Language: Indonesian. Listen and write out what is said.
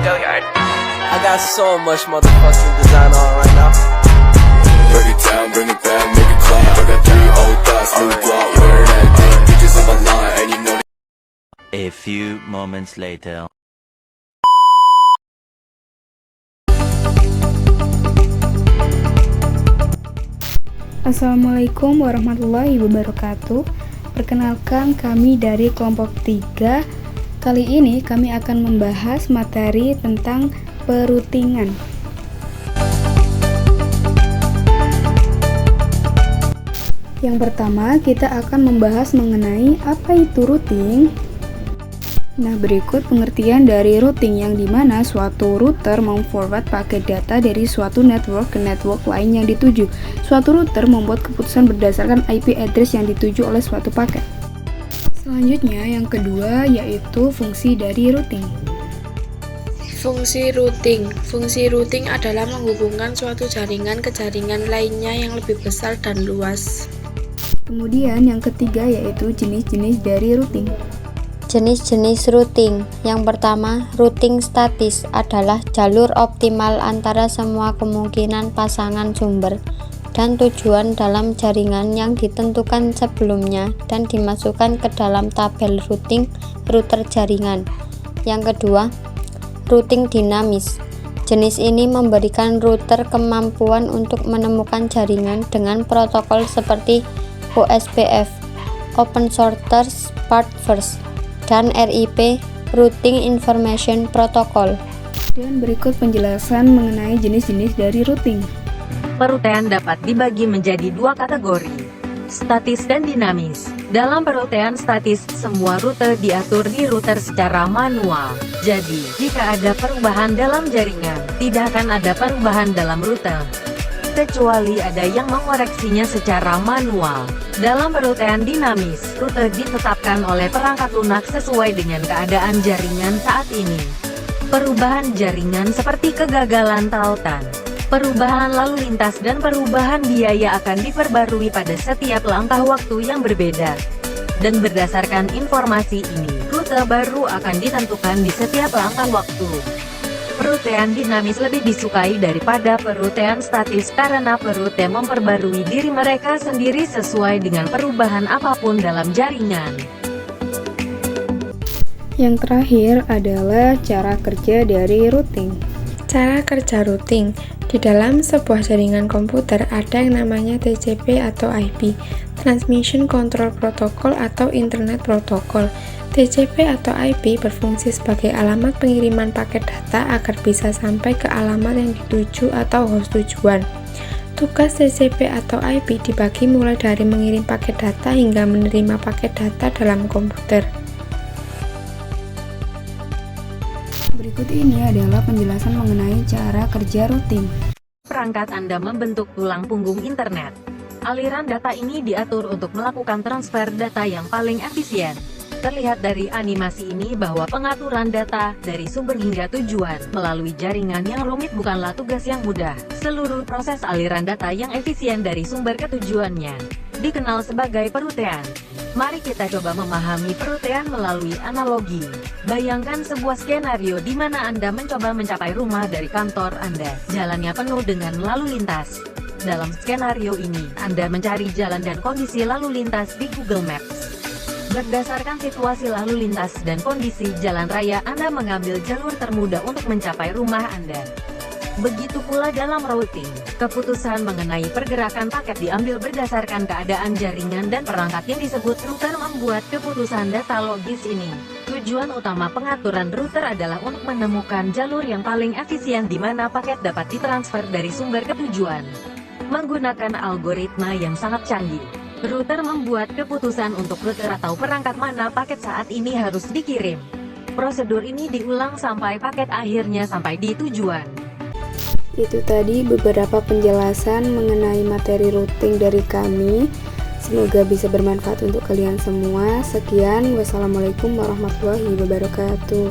I got so much motherfucking design on right now. Break it down, bring it back, make it clap. I got 3 old thoughts, new block, wear that thing. Bitches on my line, and you know. A few moments later. Assalamualaikum warahmatullahi wabarakatuh. Perkenalkan, kami dari kelompok 3. Kali ini kami akan membahas materi tentang perutingan. Yang pertama, kita akan membahas mengenai apa itu routing. Nah, berikut pengertian dari routing, yang dimana suatu router memforward paket data dari suatu network ke network lain yang dituju. Suatu router membuat keputusan berdasarkan IP address yang dituju oleh suatu paket. Selanjutnya, yang kedua yaitu fungsi dari routing. Fungsi routing adalah menghubungkan suatu jaringan ke jaringan lainnya yang lebih besar dan luas. Kemudian yang ketiga yaitu jenis-jenis dari routing. Jenis-jenis routing. Yang pertama, routing statis adalah jalur optimal antara semua kemungkinan pasangan sumber dan tujuan dalam jaringan yang ditentukan sebelumnya dan dimasukkan ke dalam tabel routing router jaringan. Yang kedua, routing dinamis. Jenis ini memberikan router kemampuan untuk menemukan jaringan dengan protokol seperti OSPF, Open Shorter Path First, dan RIP, Routing Information Protocol. Dan berikut penjelasan mengenai jenis-jenis dari routing. Perutaian dapat dibagi menjadi 2 kategori, statis dan dinamis. Dalam perutaian statis, semua rute diatur di router secara manual. Jadi, jika ada perubahan dalam jaringan, tidak akan ada perubahan dalam rute, kecuali ada yang mengoreksinya secara manual. Dalam perutaian dinamis, rute ditetapkan oleh perangkat lunak sesuai dengan keadaan jaringan saat ini. Perubahan jaringan seperti kegagalan tautan, perubahan lalu lintas dan perubahan biaya akan diperbarui pada setiap langkah waktu yang berbeda. Dan berdasarkan informasi ini, rute baru akan ditentukan di setiap langkah waktu. Perutaian dinamis lebih disukai daripada perutaian statis karena perute memperbarui diri mereka sendiri sesuai dengan perubahan apapun dalam jaringan. Yang terakhir adalah cara kerja dari routing. Cara kerja routing. Di dalam sebuah jaringan komputer ada yang namanya TCP atau IP, Transmission Control Protocol atau Internet Protocol. TCP atau IP berfungsi sebagai alamat pengiriman paket data agar bisa sampai ke alamat yang dituju atau host tujuan. Tugas TCP atau IP dibagi mulai dari mengirim paket data hingga menerima paket data dalam komputer. Berikut ini adalah penjelasan mengenai cara kerja routing. Perangkat Anda membentuk tulang punggung internet. Aliran data ini diatur untuk melakukan transfer data yang paling efisien. Terlihat dari animasi ini bahwa pengaturan data dari sumber hingga tujuan melalui jaringan yang rumit bukanlah tugas yang mudah. Seluruh proses aliran data yang efisien dari sumber ke tujuannya dikenal sebagai perutaian. Mari kita coba memahami perutaian melalui analogi. Bayangkan sebuah skenario di mana Anda mencoba mencapai rumah dari kantor Anda. Jalannya penuh dengan lalu lintas. Dalam skenario ini, Anda mencari jalan dan kondisi lalu lintas di Google Maps. Berdasarkan situasi lalu lintas dan kondisi jalan raya, Anda mengambil jalur termudah untuk mencapai rumah Anda. Begitu pula dalam routing, keputusan mengenai pergerakan paket diambil berdasarkan keadaan jaringan dan perangkat yang disebut router membuat keputusan data logis ini. Tujuan utama pengaturan router adalah untuk menemukan jalur yang paling efisien di mana paket dapat ditransfer dari sumber ke tujuan. Menggunakan algoritma yang sangat canggih, router membuat keputusan untuk router atau perangkat mana paket saat ini harus dikirim. Prosedur ini diulang sampai paket akhirnya sampai di tujuan. Itu tadi beberapa penjelasan mengenai materi routing dari kami. Semoga bisa bermanfaat untuk kalian semua. Sekian, wassalamualaikum warahmatullahi wabarakatuh.